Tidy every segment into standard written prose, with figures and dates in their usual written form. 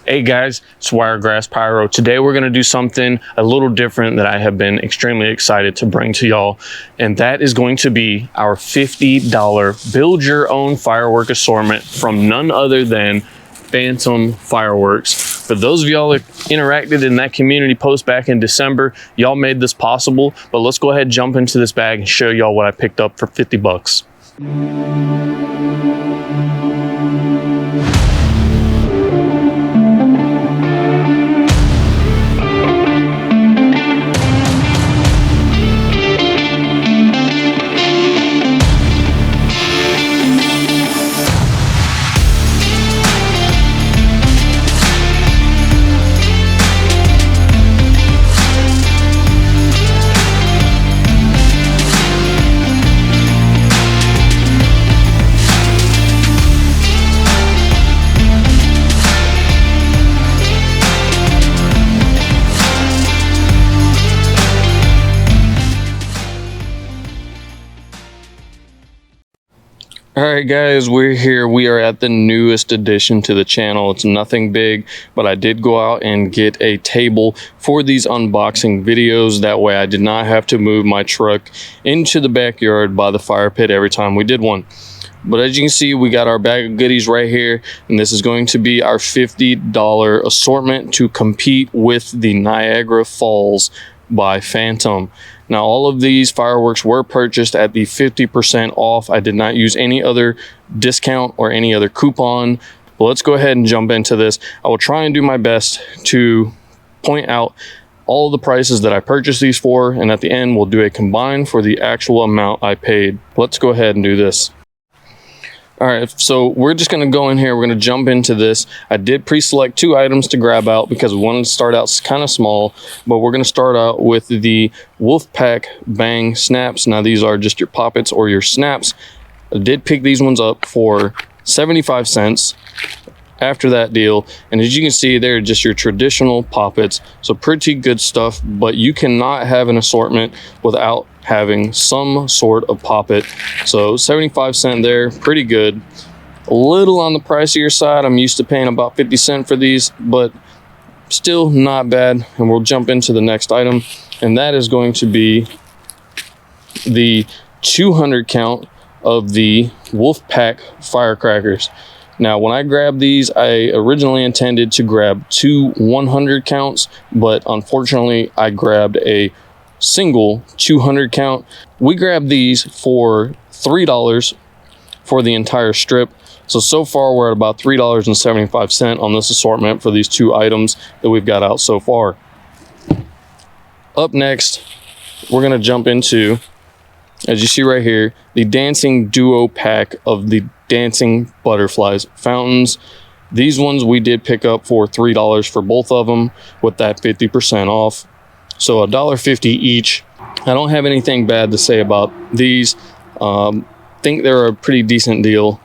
Hey guys, it's Wiregrass Pyro. Today we're going to do something a little different that I have been extremely excited to bring to y'all, and that is going to be our $50 build your own firework assortment from none other than Phantom Fireworks. For those of y'all that interacted in that community post back in December, y'all made this possible, but let's go ahead and jump into this bag and show y'all what I picked up for 50 bucks. Alright guys, we're here. We are at the newest addition to the channel. It's nothing big, but I did go out and get a table for these unboxing videos. That way I did not have to move my truck into the backyard by the fire pit every time we did one. But as you can see, we got our bag of goodies right here, and this is going to be our $50 assortment to compete with the Niagara Falls by Phantom. Now, all of these fireworks were purchased at the 50% off. I did not use any other discount or any other coupon. But let's go ahead and jump into this. I will try and do my best to point out all the prices that I purchased these for, and at the end, we'll do a combine for the actual amount I paid. Let's go ahead and do this. All right, so we're just gonna go in here, we're gonna jump into this. I did pre-select 2 items to grab out because we wanted to start out kind of small, but we're gonna start out with the Wolfpack Bang Snaps. Now these are just your poppets or your snaps. I did pick these ones up for 75 cents after that deal, and as you can see, they're just your traditional poppets, so pretty good stuff, but you cannot have an assortment without having some sort of poppet. So 75 cents there, pretty good. A little on the pricier side. I'm used to paying about 50 cents for these, but still not bad. And we'll jump into the next item, and that is going to be the 200 count of the Wolfpack firecrackers. Now, when I grabbed these, I originally intended to grab 2 100 counts, but unfortunately, I grabbed a single 200 count. We grabbed these for $3 for the entire strip. So far, we're at about $3.75 on this assortment for these 2 items that we've got out so far. Up next, we're gonna jump into, as you see right here, the Dancing Duo pack of the Dancing Butterflies fountains. These ones we did pick up for $3 for both of them with that 50% off. So $1.50 each. I don't have anything bad to say about these. Think they're a pretty decent deal.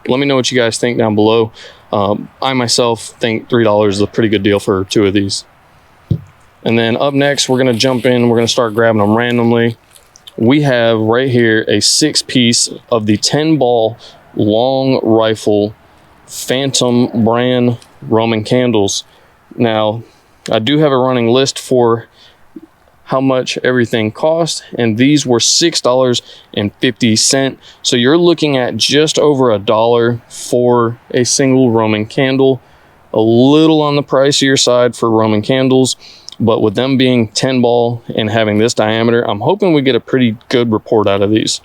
Let me know what you guys think down below. I myself think $3 is a pretty good deal for 2 of these. And then up next, we're gonna jump in, we're gonna start grabbing them randomly. We have right here a 6-piece of the 10-ball long rifle Phantom brand Roman candles. Now, I do have a running list for how much everything cost, and these were $6.50. So you're looking at just over $1 for a single Roman candle. A little on the pricier side for Roman candles, but with them being 10 ball and having this diameter, I'm hoping we get a pretty good report out of these.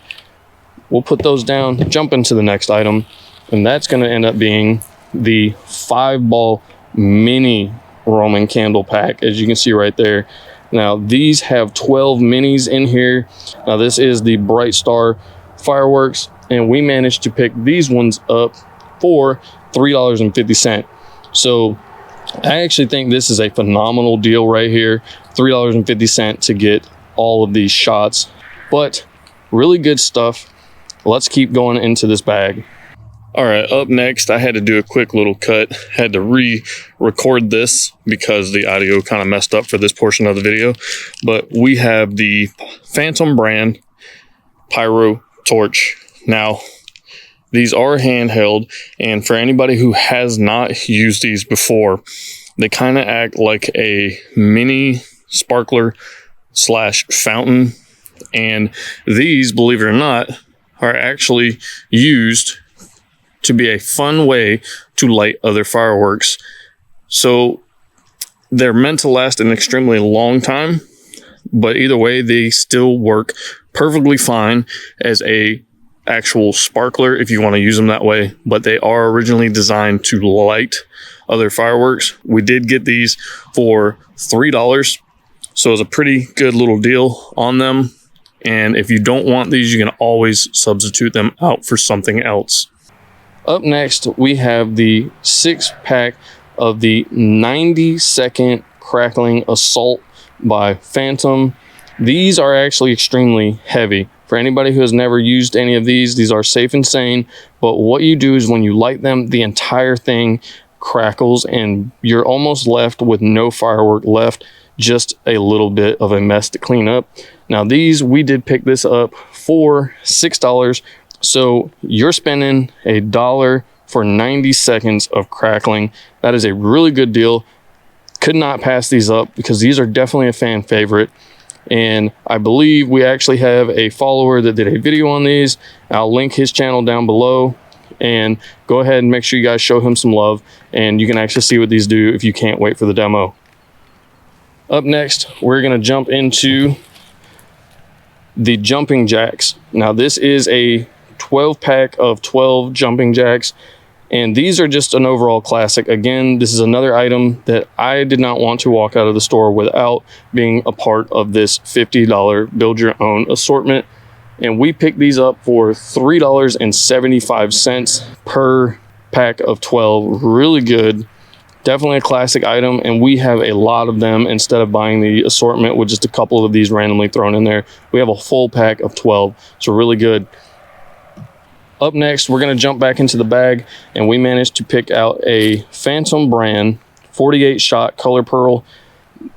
We'll put those down, jump into the next item, and that's going to end up being the 5-ball mini Roman candle pack, as you can see right there. Now these have 12 minis in here. Now this is the Bright Star Fireworks, and we managed to pick these ones up for $3.50. So I actually think this is a phenomenal deal right here. $3.50 to get all of these shots, but really good stuff. Let's keep going into this bag. All right, up next, I had to do a quick little cut. Had to re-record this because the audio kind of messed up for this portion of the video. But we have the Phantom brand Pyro Torch. Now, These are handheld, and for anybody who has not used these before, they kind of act like a mini sparkler slash fountain. And these, believe it or not, are actually used to be a fun way to light other fireworks. So they're meant to last an extremely long time, but either way, they still work perfectly fine as a actual sparkler if you want to use them that way. But they are originally designed to light other fireworks. We did get these for $3, so it's a pretty good little deal on them. And if you don't want these, you can always substitute them out for something else. Up next, we have the 6-pack of the 90-second Crackling Assault by Phantom. These are actually extremely heavy. For anybody who has never used any of these are safe and sane, but what you do is when you light them, the entire thing crackles and you're almost left with no firework left, just a little bit of a mess to clean up. Now these, we did pick this up for $6, so you're spending $1 for 90 seconds of crackling. That is a really good deal. Could not pass these up because these are definitely a fan favorite. And I believe we actually have a follower that did a video on these. I'll link his channel down below, and go ahead and make sure you guys show him some love, and you can actually see what these do if you can't wait for the demo. Up next, we're going to jump into the jumping jacks. Now this is a 12-pack of 12 jumping jacks, and these are just an overall classic. Again, this is another item that I did not want to walk out of the store without being a part of this $50 build your own assortment. And we picked these up for $3.75 per pack of 12. Really good. Definitely a classic item, and we have a lot of them instead of buying the assortment with just a couple of these randomly thrown in there. We have a full pack of 12, so really good. Up next, we're going to jump back into the bag, and we managed to pick out a Phantom brand 48-shot color pearl.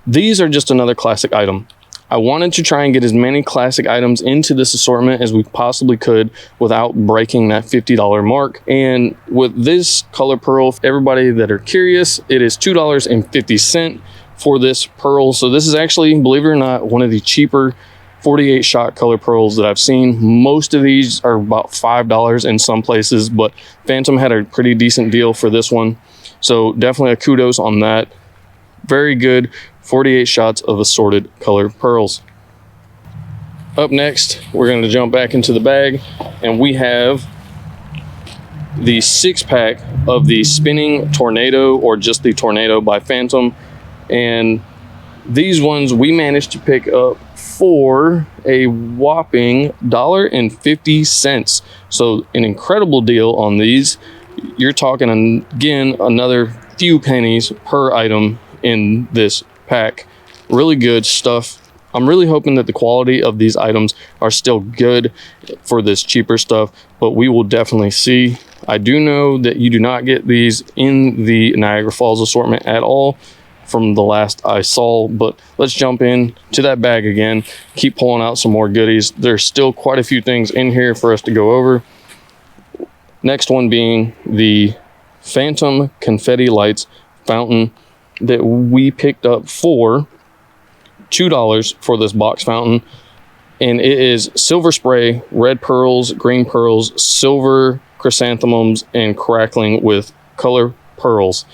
These are just another classic item. I wanted to try and get as many classic items into this assortment as we possibly could without breaking that $50 mark. And with this color pearl, everybody that are curious, it is $2.50 for this pearl. So this is actually, believe it or not, one of the cheaper 48-shot color pearls that I've seen. Most of these are about $5 in some places, but Phantom had a pretty decent deal for this one. So definitely a kudos on that. Very good 48 shots of assorted colored pearls. Up next, we're going to jump back into the bag, and we have the 6-pack of the Spinning Tornado, or just the Tornado by Phantom. And these ones we managed to pick up for a whopping $1.50. So an incredible deal on these. You're talking, again, another few pennies per item in this pack. Really good stuff. I'm really hoping that the quality of these items are still good for this cheaper stuff, but we will definitely see. I do know that you do not get these in the Niagara Falls assortment at all from the last I saw, but let's jump in to that bag again, keep pulling out some more goodies. There's still quite a few things in here for us to go over. Next one being the Phantom Confetti Lights Fountain that we picked up for $2 for this box fountain. And it is silver spray, red pearls, green pearls, silver chrysanthemums, and crackling with color pearls.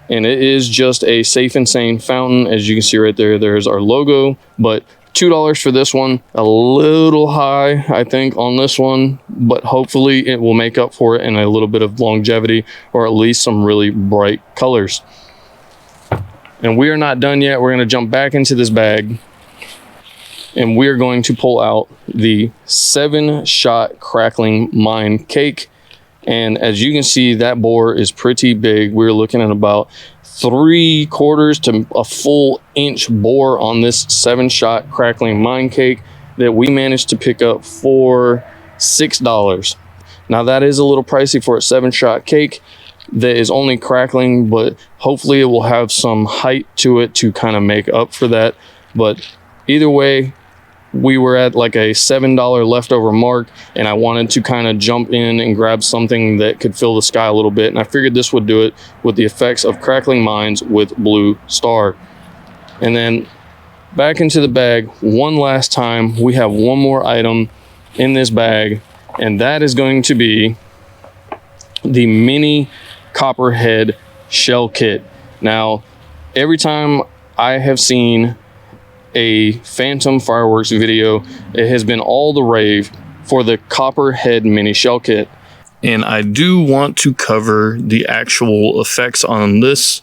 And it is just a safe and sane fountain. As you can see right there, there's our logo, but $2 for this one. A little high, I think, on this one, but hopefully it will make up for it in a little bit of longevity, or at least some really bright colors. And we are not done yet. We're going to jump back into this bag, and we're going to pull out the 7-shot Crackling Mine Cake. And as you can see, that bore is pretty big. We're looking at about 3/4 to a full inch bore on this 7-shot Crackling Mine Cake that we managed to pick up for $6. Now that is a little pricey for a 7-shot cake that is only crackling, but hopefully it will have some height to it to kind of make up for that. But either way, we were at like a $7 leftover mark, and I wanted to kind of jump in and grab something that could fill the sky a little bit, and I figured this would do it with the effects of Crackling Mines with Blue Star. And then back into the bag one last time. We have one more item in this bag, and that is going to be the mini copperhead shell kit. Now, every time I have seen a Phantom Fireworks video, it has been all the rave for the copperhead mini shell kit. And I do want to cover the actual effects on this.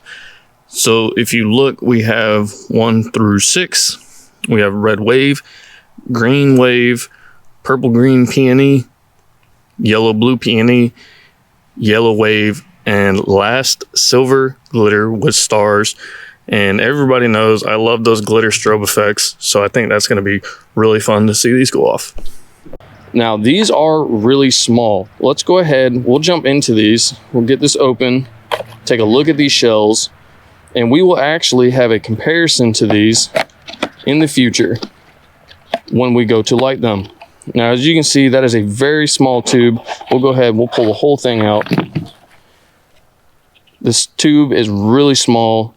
So if you look, we have 1 through 6. We have red wave, green wave, purple green peony, yellow blue peony, yellow wave, and last silver glitter with stars. And everybody knows I love those glitter strobe effects, so I think that's going to be really fun to see these go off. Now, these are really small. Let's go ahead, we'll jump into these. We'll get this open, take a look at these shells, and we will actually have a comparison to these in the future when we go to light them. Now, as you can see, that is a very small tube. We'll go ahead, we'll pull the whole thing out. This tube is really small,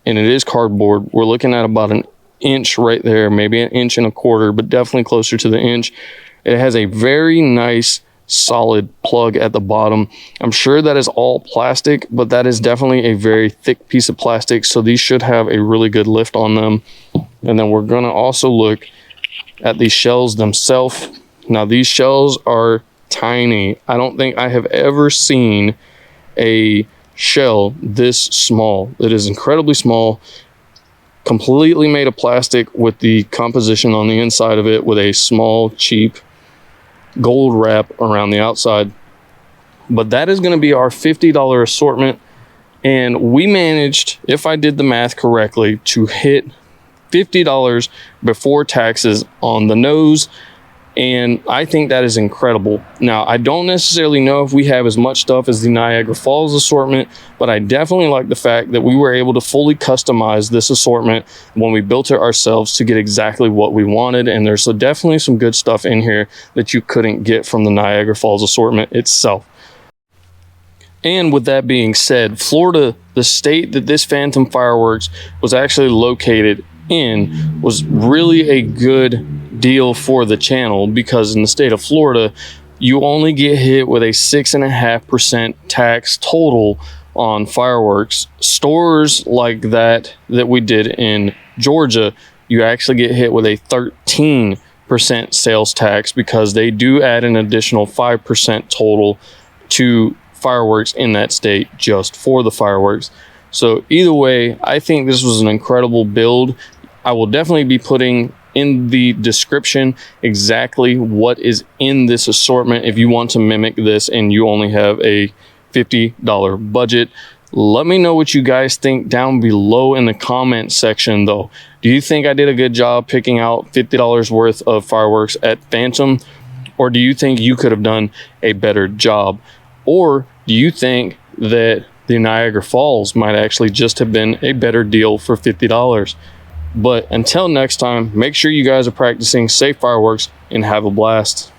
and it is cardboard. We're looking at about an inch right there, maybe an inch and a quarter, but definitely closer to the inch. It has a very nice solid plug at the bottom. I'm sure that is all plastic, but that is definitely a very thick piece of plastic, so these should have a really good lift on them. And then we're going to also look at these shells themselves. Now, these shells are tiny. I don't think I have ever seen a shell this small. It is incredibly small, completely made of plastic with the composition on the inside of it with a small cheap gold wrap around the outside. But that is going to be our $50 assortment, and we managed, if I did the math correctly, to hit $50 before taxes on the nose, and I think that is incredible. Now, I don't necessarily know if we have as much stuff as the Niagara Falls assortment, but I definitely like the fact that we were able to fully customize this assortment when we built it ourselves to get exactly what we wanted. And there's definitely some good stuff in here that you couldn't get from the Niagara Falls assortment itself. And with that being said, Florida, the state that this Phantom Fireworks was actually located in, was really a good deal for the channel, because in the state of Florida, you only get hit with a 6.5% tax total on fireworks. Stores like that we did in Georgia, you actually get hit with a 13% sales tax, because they do add an additional 5% total to fireworks in that state just for the fireworks. So either way, I think this was an incredible build. I will definitely be putting in the description exactly what is in this assortment if you want to mimic this and you only have a $50 budget. Let me know what you guys think down below in the comment section though. Do you think I did a good job picking out $50 worth of fireworks at Phantom, or do you think you could have done a better job? Or do you think that the Niagara Falls might actually just have been a better deal for $50? But until next time, make sure you guys are practicing safe fireworks and have a blast.